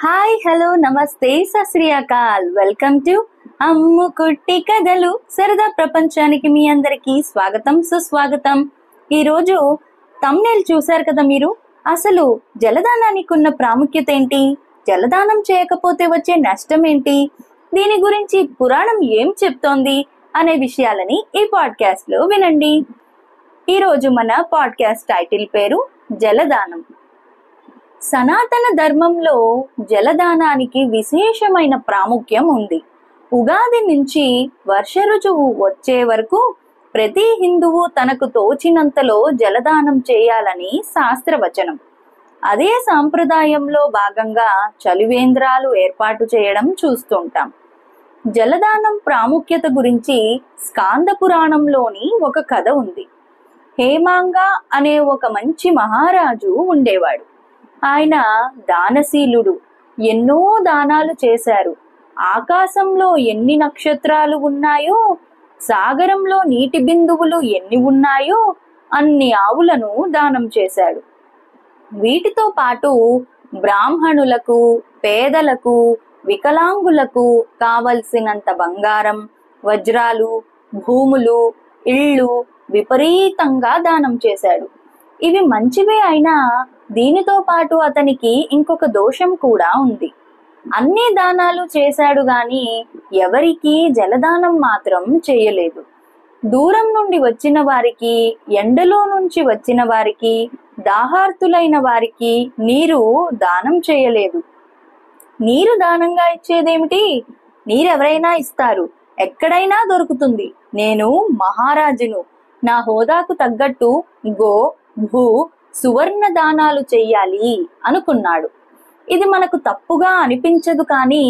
Hi hello నమస్తే సత్ శ్రీ అకాల్. Welcome to అమ్ము కుట్టి కథలు. సరదా ప్రపంచానికి మీ అందరికి స్వాగతం సుస్వాగతం. ఈరోజు థంబ్నెయిల్ చూశారు కదా మీరు. అసలు జలదానానికి ఉన్న ప్రాముఖ్యత ఏంటి, జలదానం చేయకపోతే వచ్చే నష్టం ఏంటి, దీని గురించి పురాణం ఏం చెప్తోంది అనే విషయాలని ఈ పాడ్కాస్ట్ లో వినండి. ఈరోజు మన పాడ్కాస్ట్ టైటిల్ పేరు జలదానం. సనాతన ధర్మంలో జలదానానికి విశేషమైన ప్రాముఖ్యం ఉంది. ఉగాది నుంచి వర్ష ఋతువు వచ్చే వరకు ప్రతి హిందువు తనకు తోచినంతలో జలదానం చేయాలని శాస్త్రవచనం. అదే సాంప్రదాయంలో భాగంగా చలివేంద్రాలు ఏర్పాటు చేయడం చూస్తుంటాం. జలదానం ప్రాముఖ్యత గురించి స్కాంద పురాణంలోని ఒక కథ ఉంది. హేమాంగ అనే ఒక మంచి మహారాజు ఉండేవాడు. ఆయన దానశీలుడు, ఎన్నో దానాలు చేశారు. ఆకాశంలో ఎన్ని నక్షత్రాలు ఉన్నాయో, సాగరంలో నీటి బిందువులు ఎన్ని ఉన్నాయో అన్ని ఆవులను దానం చేశాడు. వీటితో పాటు బ్రాహ్మణులకు, పేదలకు, వికలాంగులకు కావలసినంత బంగారం, వజ్రాలు, భూములు, ఇళ్ళు విపరీతంగా దానం చేశాడు. ఇవి మంచివే అయినా దీనితో పాటు అతనికి ఇంకొక దోషం కూడా ఉంది. అన్ని దానాలు చేశాడు గాని ఎవరికీ జలదానం మాత్రం చేయలేదు. దూరం నుండి వచ్చిన వారికి, ఎండలో నుంచి వచ్చిన వారికి, దాహార్తులైన వారికి నీరు దానం చేయలేదు. నీరు దానంగా ఇచ్చేదేమిటి? నీరెవరైనా ఇస్తారు, ఎక్కడైనా దొరుకుతుంది. నేను మహారాజును, నా హోదాకు తగ్గట్టు గో భూ సువర్ణ దానాలు చెయ్యాలి అనుకున్నాడు. ఇది మనకు తప్పుగా అనిపించదు, కానీ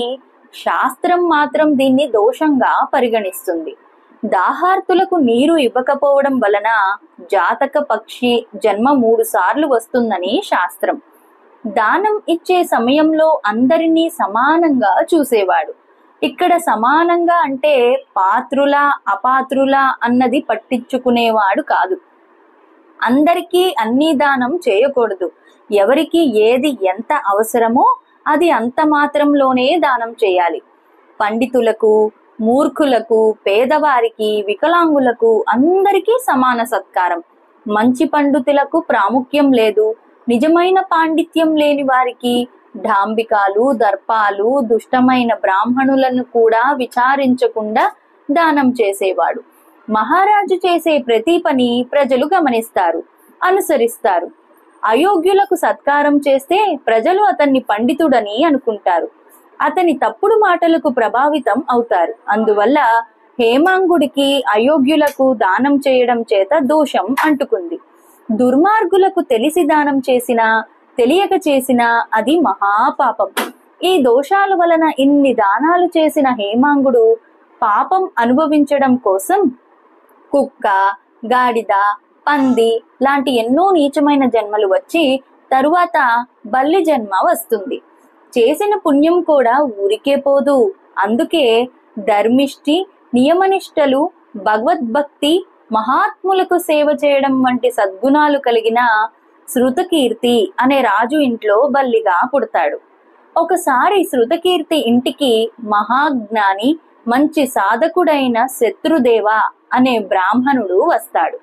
శాస్త్రం మాత్రం దీన్ని దోషంగా పరిగణిస్తుంది. దాహార్తులకు నీరు ఇవ్వకపోవడం వలన జాతక పక్షి జన్మ 3 సార్లు వస్తుందని శాస్త్రం. దానం ఇచ్చే సమయంలో అందరినీ సమానంగా చూసేవాడు. ఇక్కడ సమానంగా అంటే పాత్రులా అపాత్రులా అన్నది పట్టించుకునేవాడు కాదు. అందరికీ అన్ని దానం చేయకూడదు. ఎవరికి ఏది ఎంత అవసరమో అది అంత మాత్రంలోనే దానం చేయాలి. పండితులకు, మూర్ఖులకు, పేదవారికి, వికలాంగులకు అందరికీ సమాన సత్కారం. మంచి పండితులకు ప్రాముఖ్యం లేదు. నిజమైన పాండిత్యం లేని వారికి, డాంబికాలు, దర్పాలు, దుష్టమైన బ్రాహ్మణులను కూడా విచారించకుండా దానం చేసేవాడు. మహారాజు చేసే ప్రతి పని ప్రజలు గమనిస్తారు, అనుసరిస్తారు. అయోగ్యులకు సత్కారం చేస్తే ప్రజలు అతన్ని పండితుడని అనుకుంటారు. అతని తప్పుడు మాటలకు ప్రభావితం అవుతారు. అందువల్ల హేమాంగుడికి అయోగ్యులకు దానం చేయడం చేత దోషం అంటుకుంది. దుర్మార్గులకు తెలిసి దానం చేసినా తెలియక చేసినా అది మహాపాపం. ఈ దోషాల వలన ఇన్ని దానాలు చేసిన హేమాంగుడు పాపం అనుభవించడం కోసం కుక్క, గాడిద, పంది లాంటి ఎన్నో నీచమైన జన్మలు వచ్చి తరువాత బల్లి జన్మ వస్తుంది. చేసిన పుణ్యం కూడా ఊరికే పోదు. అందుకే ధర్మిష్టి, నియమనిష్టలు, భగవద్భక్తి, మహాత్ములకు సేవ చేయడం వంటి సద్గుణాలు కలిగిన శృతకీర్తి అనే రాజు ఇంట్లో బల్లిగా పుడతాడు. ఒకసారి శృతకీర్తి ఇంటికి మహాజ్ఞాని, మంచి సాధకుడైన శత్రుదేవ అనే బ్రాహ్మణుడు వస్తాడు.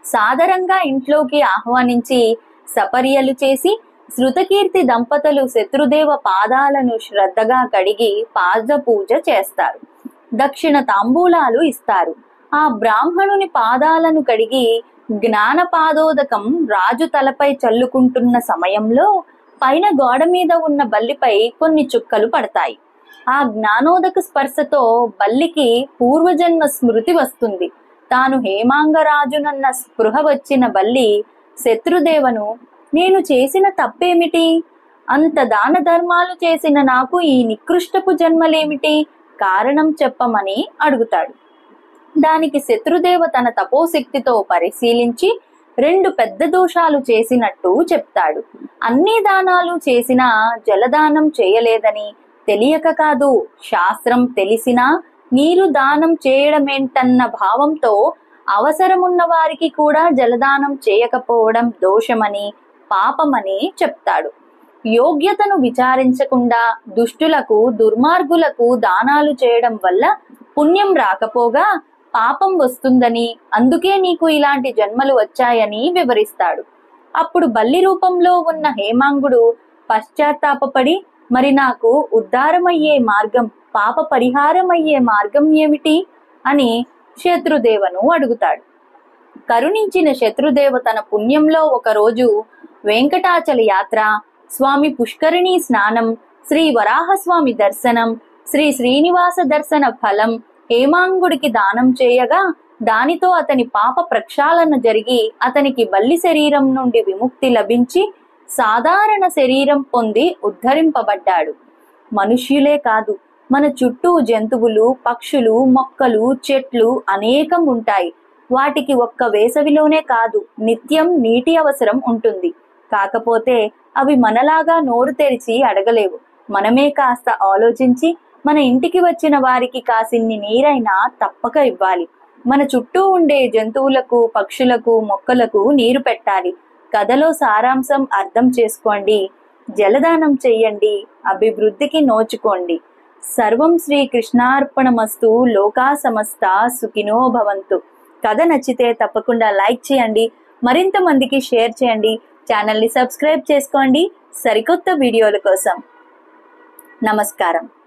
సాదరంగా ఇంట్లోకి ఆహ్వానించి సపర్యలు చేసి శృతకీర్తి దంపతులు శత్రుదేవ పాదాలను శ్రద్ధగా కడిగి పాద పూజ చేస్తారు. దక్షిణ తాంబూలాలు ఇస్తారు. ఆ బ్రాహ్మణుని పాదాలను కడిగి జ్ఞాన పాదోదకం రాజు తలపై చల్లుకుంటున్న సమయంలో పైన గోడ మీద ఉన్న బల్లిపై కొన్ని చుక్కలు పడతాయి. ఆ జ్ఞానోదక స్పర్శతో బల్లికి పూర్వజన్మ స్మృతి వస్తుంది. తాను హేమాంగరాజునన్న స్పృహ వచ్చిన బల్లి శత్రుదేవను, నేను చేసిన తప్పేమిటి? అంత దాన ధర్మాలు చేసిన నాకు ఈ నికృష్టపు జన్మలేమిటి? కారణం చెప్పమని అడుగుతాడు. దానికి శత్రుదేవ తన తపోశక్తితో పరిశీలించి 2 పెద్ద దోషాలు చేసినట్టు చెప్తాడు. అన్ని దానాలు చేసినా జలదానం చేయలేదని, తెలియక కాదు, శాస్త్రం తెలిసినా నీరు దానం చేయడమేంటన్న భావంతో అవసరమున్న వారికి కూడా జలదానం చేయకపోవడం దోషమని, పాపమని చెప్తాడు. యోగ్యతను విచారించకుండా దుష్టులకు దుర్మార్గులకు దానాలు చేయడం వల్ల పుణ్యం రాకపోగా పాపం వస్తుందని, అందుకే నీకు ఇలాంటి జన్మలు వచ్చాయని వివరిస్తాడు. అప్పుడు బల్లి రూపంలో ఉన్న హేమాంగుడు పశ్చాత్తాపపడి, మరి నాకు ఉద్ధారమయ్యే మార్గం, పాప పరిహారమయ్యే మార్గం ఏమిటి అని శత్రుదేవను అడుగుతాడు. కరుణించిన శత్రుదేవ తన పుణ్యంలో ఒకరోజు వెంకటాచల యాత్ర, స్వామి పుష్కరిణీ స్నానం, శ్రీ వరాహస్వామి దర్శనం, శ్రీ శ్రీనివాస దర్శన ఫలం హేమాంగుడికి దానం చేయగా దానితో అతని పాప ప్రక్షాళన జరిగి అతనికి బల్లి శరీరం నుండి విముక్తి లభించి సాధారణ శరీరం పొంది ఉద్ధరింపబడ్డాడు. మనుష్యులే కాదు, మన చుట్టూ జంతువులు, పక్షులు, మొక్కలు, చెట్లు అనేకం ఉంటాయి. వాటికి ఒక్క వేసవిలోనే కాదు, నిత్యం నీటి అవసరం ఉంటుంది. కాకపోతే అవి మనలాగా నోరు తెరిచి అడగలేవు. మనమే కాస్త ఆలోచించి మన ఇంటికి వచ్చిన వారికి కాసిన్ని నీరైనా తప్పక ఇవ్వాలి. మన చుట్టూ ఉండే జంతువులకు, పక్షులకు, మొక్కలకు నీరు పెట్టాలి. కథలో సారాంశం అర్థం చేసుకోండి, జలదానం చెయ్యండి, అభివృద్ధికి నోచుకోండి. సర్వం శ్రీ కృష్ణార్పణమస్తు. లోకా సమస్త సుఖినో భవంతు. కథ నచ్చితే తప్పకుండా లైక్ చేయండి, మరింత మందికి షేర్ చేయండి, ఛానల్ని సబ్స్క్రైబ్ చేసుకోండి సరికొత్త వీడియోల కోసం. నమస్కారం.